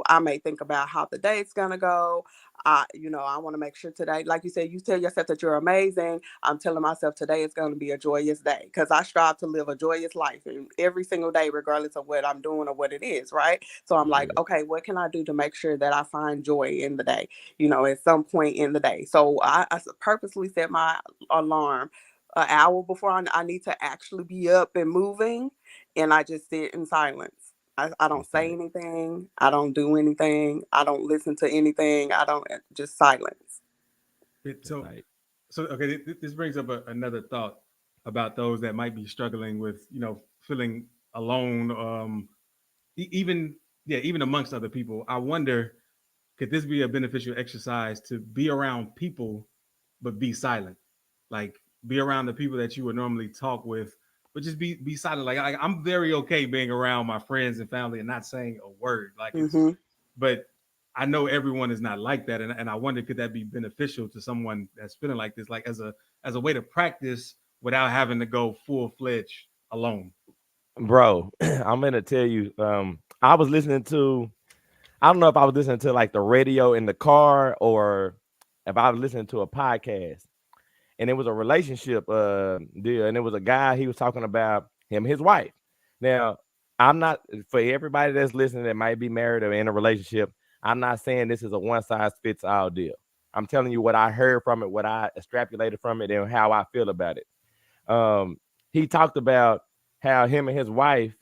I may think about how the day's gonna go. I want to make sure today, like you said, you tell yourself that you're amazing. I'm telling myself today is going to be a joyous day because I strive to live a joyous life in every single day, regardless of what I'm doing or what it is, right? So I'm like, okay, what can I do to make sure that I find joy in the day, at some point in the day? So I purposely set my alarm an hour before I need to actually be up and moving, and I just sit in silence. I don't say anything. I don't do anything. I don't listen to anything. I don't, just silence. So okay, this brings up another thought about those that might be struggling with, feeling alone, even even amongst other people. I wonder, could this be a beneficial exercise to be around people but be silent? Like be around the people that you would normally talk with, but just be silent. Like I'm very okay being around my friends and family and not saying a word. Like but I know everyone is not like that, and I wonder, could that be beneficial to someone that's feeling like this, like as a way to practice without having to go full fledged alone. Bro, I'm gonna tell you. I was listening to. I don't know if I was listening to like the radio in the car or if I was listening to a podcast, and it was a relationship deal, and it was a guy. He was talking about him, and his wife. Now, I'm not, for everybody that's listening that might be married or in a relationship, I'm not saying this is a one size fits all deal. I'm telling you what I heard from it, what I extrapolated from it, and how I feel about it. He talked about how him and his wife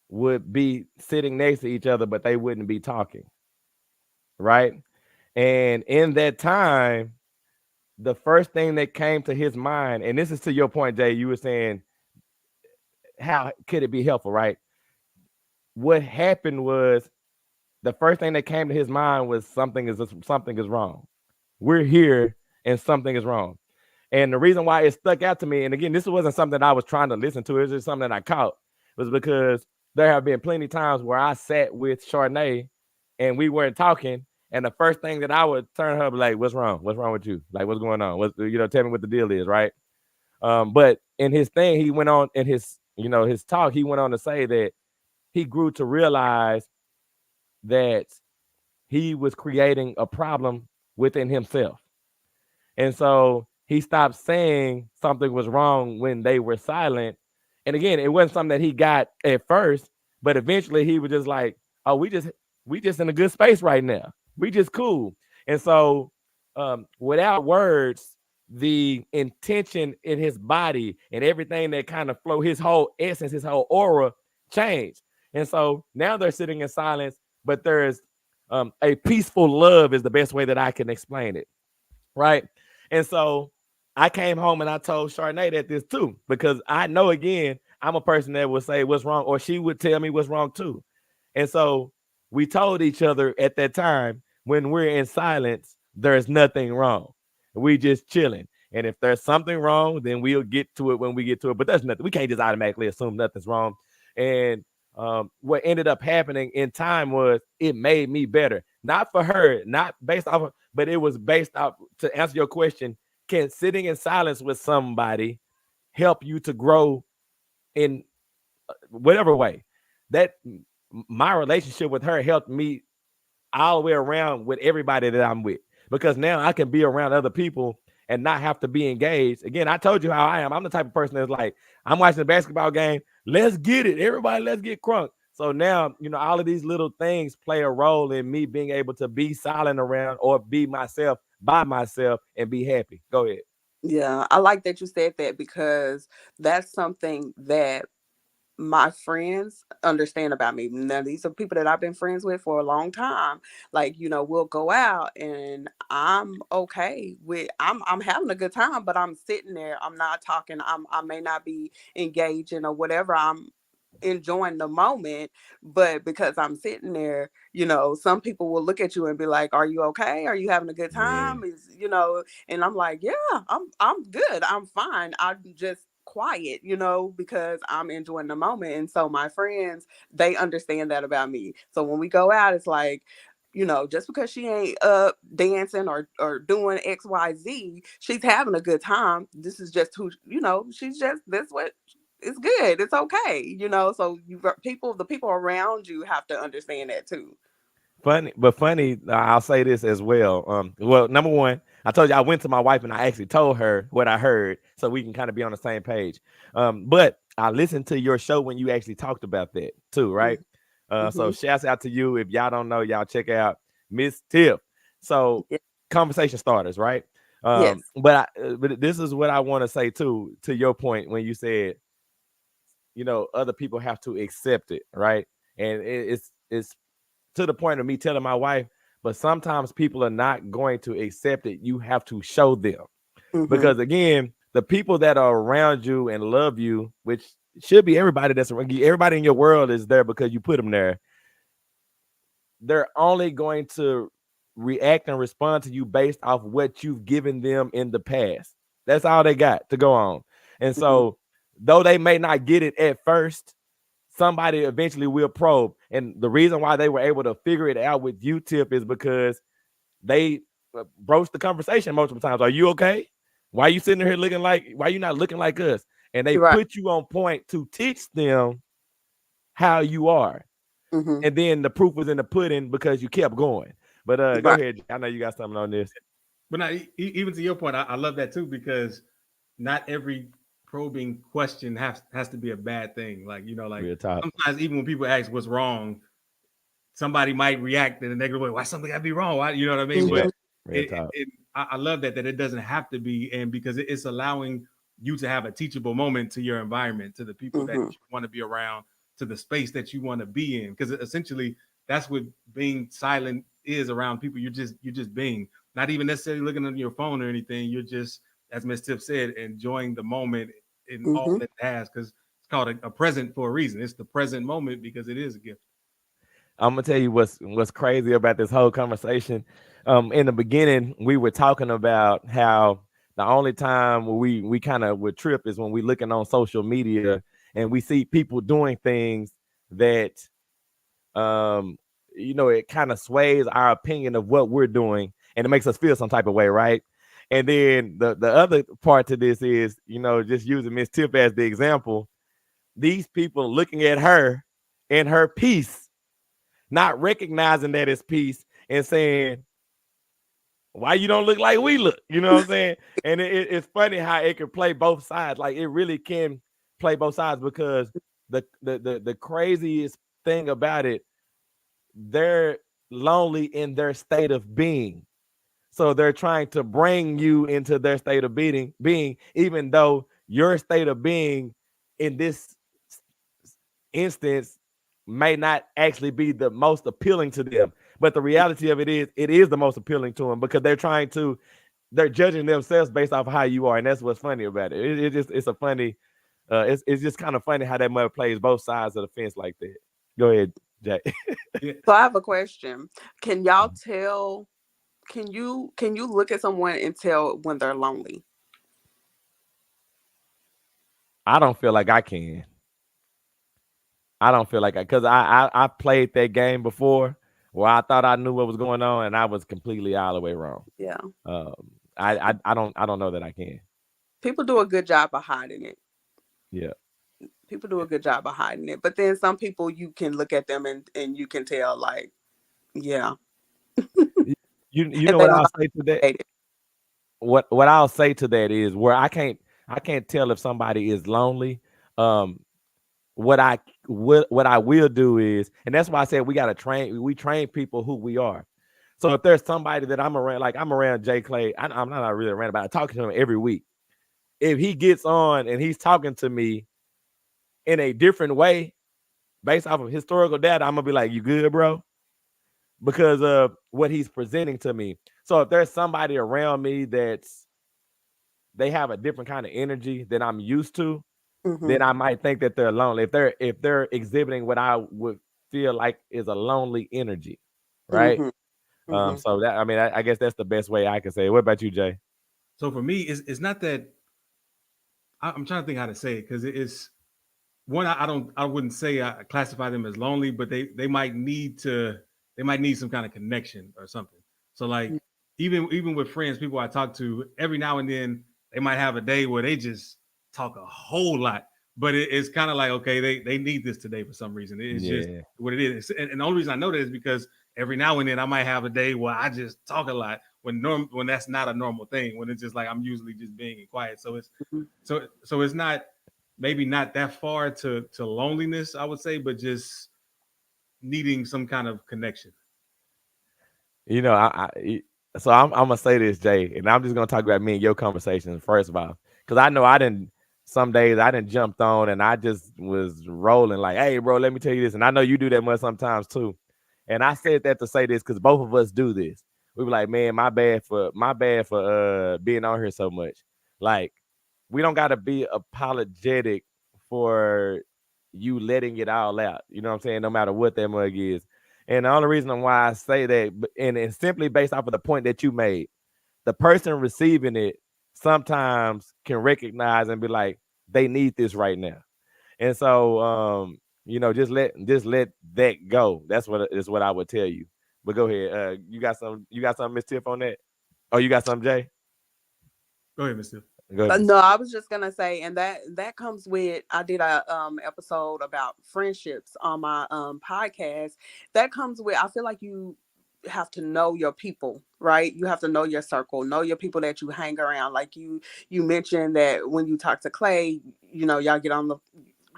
would be sitting next to each other, but they wouldn't be talking. Right. And in that time, the first thing that came to his mind, and this is to your point, Jay, you were saying, how could it be helpful, right? What happened was the first thing that came to his mind was something is wrong. We're here and something is wrong. And the reason why it stuck out to me, and again, this wasn't something that I was trying to listen to, it was just something that I caught, was because there have been plenty of times where I sat with Chardonnay and we weren't talking. And the first thing that I would turn her like, what's wrong? What's wrong with you? Like, what's going on? Tell me what the deal is, right? But in his thing, he went on in his his talk, he went on to say that he grew to realize that he was creating a problem within himself. And so he stopped saying something was wrong when they were silent. And again, it wasn't something that he got at first, but eventually he was just like, oh, we just in a good space right now. We just cool. And so without words, the intention in his body and everything that kind of flow, his whole essence, his whole aura changed. And so now they're sitting in silence, but there's a peaceful love is the best way that I can explain it. Right. And so I came home and I told Charnay that this too, because I know, again, I'm a person that would say what's wrong, or she would tell me what's wrong too. And so we told each other at that time, when we're in silence, there's nothing wrong. We just chilling. And if there's something wrong, then we'll get to it when we get to it. But there's nothing. We can't just automatically assume nothing's wrong. And what ended up happening in time was it made me better. Not for her, not based off of, but it was based off, to answer your question, can sitting in silence with somebody help you to grow in whatever way? That my relationship with her helped me all the way around with everybody that I'm with, because now I can be around other people and not have to be engaged. Again, I told you how I am. I'm the type of person that's like, I'm watching a basketball game. Let's get it. Everybody, let's get crunk. So now, all of these little things play a role in me being able to be silent around or be myself by myself and be happy. Go ahead. Yeah, I like that you said that, because that's something that my friends understand about me. Now, these are people that I've been friends with for a long time. Like, we'll go out and I'm okay with, I'm having a good time, but I'm sitting there, I'm not talking, I may not be engaging or whatever. I'm enjoying the moment, but because I'm sitting there, some people will look at you and be like, are you okay? Are you having a good time? And I'm like, yeah, I'm good, I'm fine, I'm just quiet, because I'm enjoying the moment. And so my friends, they understand that about me. So when we go out, it's like, just because she ain't up dancing or doing XYZ, she's having a good time. This is just who, she's just, that's what, it's good, it's okay, so the people around you have to understand that too. Funny, I'll say this as well. Well, number one, I told you I went to my wife and I actually told her what I heard, so we can kind of be on the same page. But I listened to your show when you actually talked about that too, right? So shouts out to you. If y'all don't know, y'all check out Mizz Tiff. So conversation starters, right? Yes. But this is what I want to say too, to your point when you said, other people have to accept it, right? And it's to the point of me telling my wife, but sometimes people are not going to accept it. You have to show them. Because again, the people that are around you and love you, which should be everybody everybody in your world is there because you put them there. They're only going to react and respond to you based off what you've given them in the past. That's all they got to go on. And so though they may not get it at first, somebody eventually will probe. And the reason why they were able to figure it out with you, Tiff, is because they broached the conversation multiple times. Are you okay? Why are you sitting here why are you not looking like us? And they put you on point to teach them how you are. And then the proof was in the pudding because you kept going. But go ahead. I know you got something on this. But now, even to your point, I love that too, because not every probing question has to be a bad thing. Like, sometimes even when people ask what's wrong, somebody might react in a negative way. Why something gotta be wrong? Why, you know what I mean? But I love that it doesn't have to be, and because it's allowing you to have a teachable moment to your environment, to the people that you want to be around, to the space that you want to be in. Because essentially that's what being silent is around people. You're just being, not even necessarily looking at your phone or anything. You're just, as Ms. Tiff said, enjoying the moment in all that it has, because it's called a present for a reason. It's the present moment because it is a gift. I'm gonna tell you what's crazy about this whole conversation. In the beginning, we were talking about how the only time we kind of would trip is when we looking on social media and we see people doing things that it kind of sways our opinion of what we're doing, and it makes us feel some type of way, right? And then the other part to this is, just using Miss Tiff as the example. these people looking at her and her piece, not recognizing that it's peace and saying, why you don't look like we look? You know what I'm saying? And it's funny how it can play both sides. Like it really can play both sides, because the craziest thing about it, they're lonely in their state of being. So they're trying to bring you into their state of being, even though your state of being in this instance may not actually be the most appealing to them. But the reality of it is the most appealing to them, because they're judging themselves based off how you are. And that's what's funny about it. It's a funny, it's just kind of funny how that mother plays both sides of the fence like that. Go ahead, Jay. So I have a question. Can y'all tell, can you look at someone and tell when they're lonely? I don't feel like I can. I don't feel like because I played that game before where I thought I knew what was going on, and I was completely all the way wrong. Yeah. I don't know that I can. People do a good job of hiding it. Yeah. People do a good job of hiding it. But then some people, you can look at them and you can tell, like, yeah. You know what I'll say to that? What I'll say to that is where I can't tell if somebody is lonely. What I will do is, and that's why I said we train people who we are. So if there's somebody that I'm around, like I'm around JClay, I'm not really around, but I talk to him every week. If he gets on and he's talking to me in a different way based off of historical data, I'm gonna be like, you good, bro? Because of what he's presenting to me. So if there's somebody around me they have a different kind of energy than I'm used to, then I might think that they're lonely. If they're exhibiting what I would feel like is a lonely energy, right? So that, I mean, I guess that's the best way I can say it. What about you, Jay? So for me, it's not that I'm trying to think how to say it, because it's one, I wouldn't say I classify them as lonely, but they might need some kind of connection or something. So like even with friends, people I talk to, every now and then they might have a day where they just talk a whole lot, but it's kind of like, okay, they need this today for some reason. It's just what it is. And the only reason I know that is because every now and then I might have a day where I just talk a lot when that's not a normal thing, when it's just like I'm usually just being quiet. So it's not, maybe not that far to loneliness, I would say, but just needing some kind of connection. You know, so I'm gonna say this, Jay, and I'm just gonna talk about me and your conversation first of all, because I know some days I didn't jumped on and I just was rolling like, hey, bro, let me tell you this, and I know you do that much sometimes too. And I said that to say this because both of us do this. We were like, man, my bad for being on here so much. Like, we don't gotta be apologetic for you letting it all out. You know what I'm saying? No matter what that mug is. And the only reason why I say that, and simply based off of the point that you made, the person receiving it sometimes can recognize and be like, they need this right now. And so, you know, just let that go. That's what I would tell you. But go ahead. You got something, Mizz Tiff, on that? Oh, you got something, Jay? Go ahead, Mr. No, I was just gonna say, and that comes with, I did a episode about friendships on my podcast. That comes with, I feel like you have to know your people, right? You have to know your circle, know your people that you hang around. Like you mentioned that when you talk to Clay, you know, y'all get on the,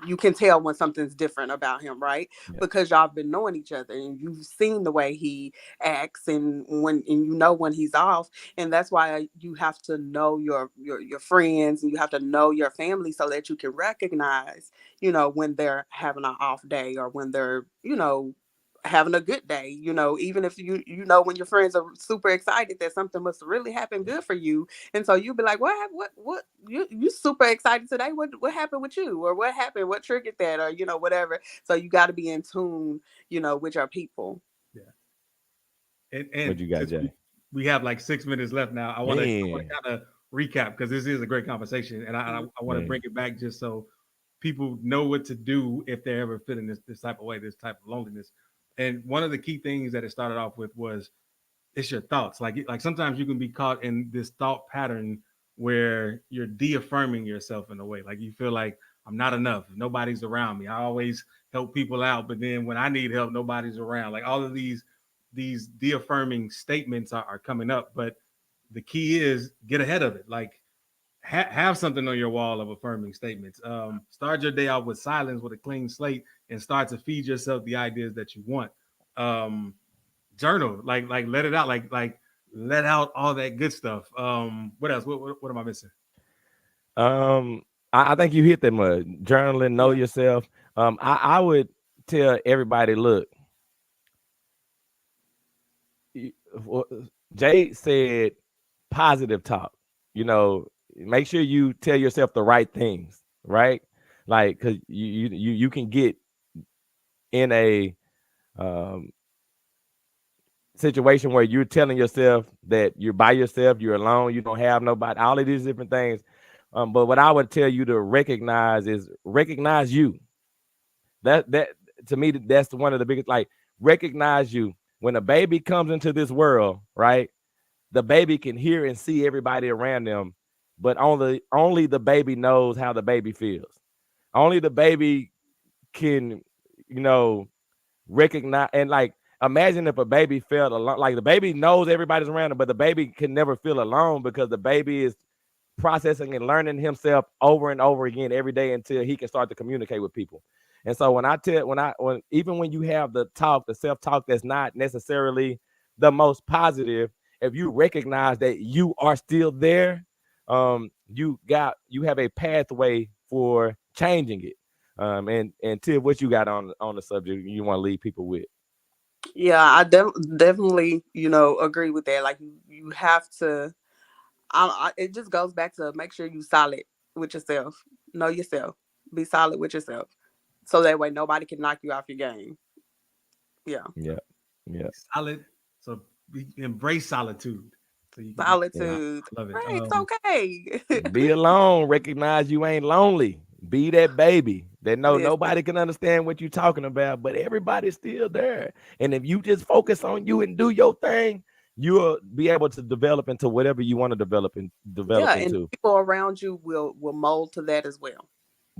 you can tell when something's different about him, right? Yeah. Because y'all have been knowing each other and you've seen the way he acts and you know when he's off. And that's why you have to know your friends, and you have to know your family so that you can recognize, you know, when they're having an off day or when they're, you know, having a good day. You know, even if you know when your friends are super excited that something must really happen good for you, and so you'll be like, what you super excited today, what happened with you, or what happened, what triggered that, or you know, whatever. So you got to be in tune, you know, with your people. Yeah. And what you got, Jay? We have like 6 minutes left now. I want to kind of recap, because this is a great conversation, and I want to bring it back just so people know what to do if they're ever feeling this type of way, this type of loneliness. And one of the key things that it started off with was, it's your thoughts. Like sometimes you can be caught in this thought pattern where you're de-affirming yourself in a way. Like you feel like, I'm not enough. Nobody's around me. I always help people out, but then when I need help, nobody's around. Like all of these de-affirming statements are coming up, but the key is get ahead of it. Like have something on your wall of affirming statements. Start your day out with silence, with a clean slate, and start to feed yourself the ideas that you want. Journal, like let it out, like let out all that good stuff. What else? What am I missing? I think you hit that much. Journaling, know yourself. I would tell everybody, look, Jay said positive talk. You know, make sure you tell yourself the right things, right? Like, cause you can get in a situation where you're telling yourself that you're by yourself, you're alone, you don't have nobody, all of these different things. But what I would tell you to recognize is recognize you. That to me, that's one of the biggest, like recognize you. When a baby comes into this world, right? The baby can hear and see everybody around them, but only the baby knows how the baby feels. Only the baby can, recognize, and like imagine if a baby felt alone. Like the baby knows everybody's around him, but the baby can never feel alone because the baby is processing and learning himself over and over again every day until he can start to communicate with people. And so even when you have the self-talk that's not necessarily the most positive, if you recognize that you are still there, you have a pathway for changing it. And Tiff, what you got on the subject you want to leave people with? Yeah, I definitely, agree with that. Like you have to. It just goes back to make sure you solid with yourself. Know yourself. Be solid with yourself. So that way nobody can knock you off your game. Yeah. Yeah. Solid. So embrace solitude. So you can Solitude. love it. Right, it's okay. Be alone. Recognize you ain't lonely. Be that baby that nobody can understand what you're talking about, but everybody's still there. And if you just focus on you and do your thing, you'll be able to develop into whatever you want to develop into. And people around you will mold to that as well.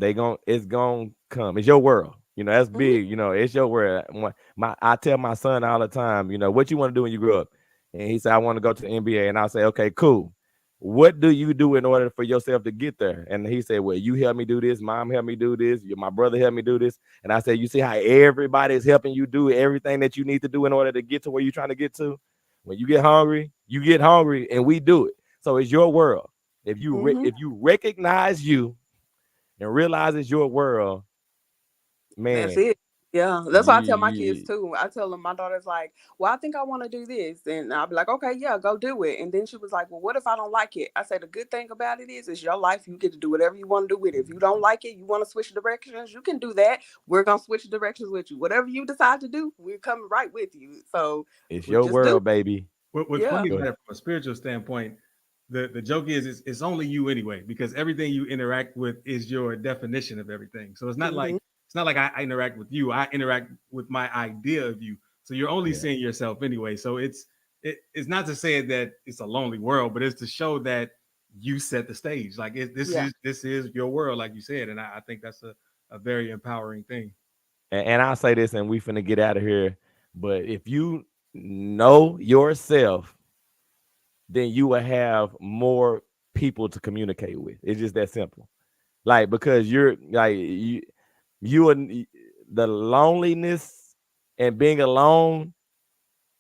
It's gonna come. It's your world. That's big. It's your world. I tell my son all the time, what you want to do when you grow up? And he said, I want to go to the NBA. And I say, okay, cool. What do you do in order for yourself to get there? And he said, well, you help me do this. Mom helped me do this. My brother helped me do this. And I said, you see how everybody is helping you do everything that you need to do in order to get to where you're trying to get to? When you get hungry, and we do it. So it's your world. If you recognize you and realize it's your world, man. That's it. Yeah, that's what I tell my kids too. I tell them, my daughter's like, well, I think I want to do this. And I'll be like, okay, yeah, go do it. And then she was like, well, what if I don't like it? I say, the good thing about it is it's your life. You get to do whatever you want to do with it. If you don't like it, you want to switch directions, you can do that. We're going to switch directions with you. Whatever you decide to do, we're coming right with you. So it's your world, baby. What's funny about it from a spiritual standpoint, the joke is it's only you anyway, because everything you interact with is your definition of everything. So it's not like I interact with you. I interact with my idea of you. So you're only seeing yourself anyway. So it's not to say that it's a lonely world, but it's to show that you set the stage. Like this is your world, like you said. And I think that's a very empowering thing. And I'll say this, and we finna get out of here. But if you know yourself, then you will have more people to communicate with. It's just that simple. Like, because you're like you are the loneliness and being alone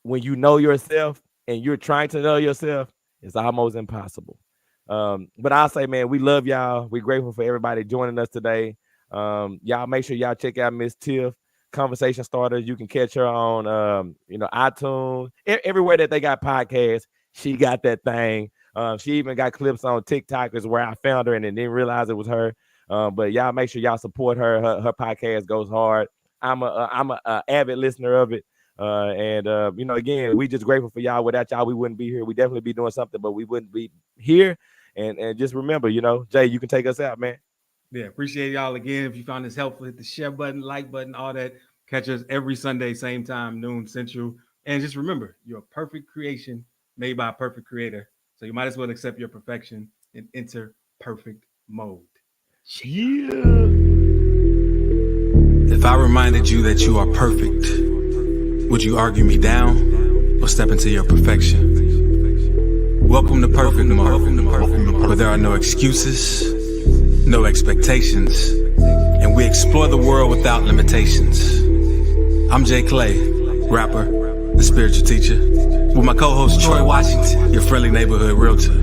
when you know yourself and you're trying to know yourself is almost impossible. But I'll say, man, we love y'all. We're grateful for everybody joining us today. Y'all make sure y'all check out Mizz Tiff, Conversation Starters. You can catch her on iTunes, everywhere that they got podcasts. She got that thing. She even got clips on TikTok, is where I found her and then didn't realize it was her. But y'all make sure y'all support her. Her podcast goes hard. I'm a avid listener of it. Again, we just grateful for y'all. Without y'all, we wouldn't be here. We definitely be doing something, but we wouldn't be here. And just remember, Jay, you can take us out, man. Yeah, appreciate y'all again. If you found this helpful, hit the share button, like button, all that. Catch us every Sunday, same time, noon Central. And just remember, you're a perfect creation made by a perfect creator. So you might as well accept your perfection and enter perfect mode. Yeah. If I reminded you that you are perfect, would you argue me down or step into your perfection? Welcome to Perfect Mode, where there are no excuses, no expectations, and we explore the world without limitations. I'm JClay, rapper, the spiritual teacher, with my co-host Troy Washington, your friendly neighborhood realtor.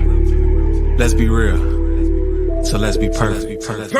Let's be real, so let's be perfect. Perfect.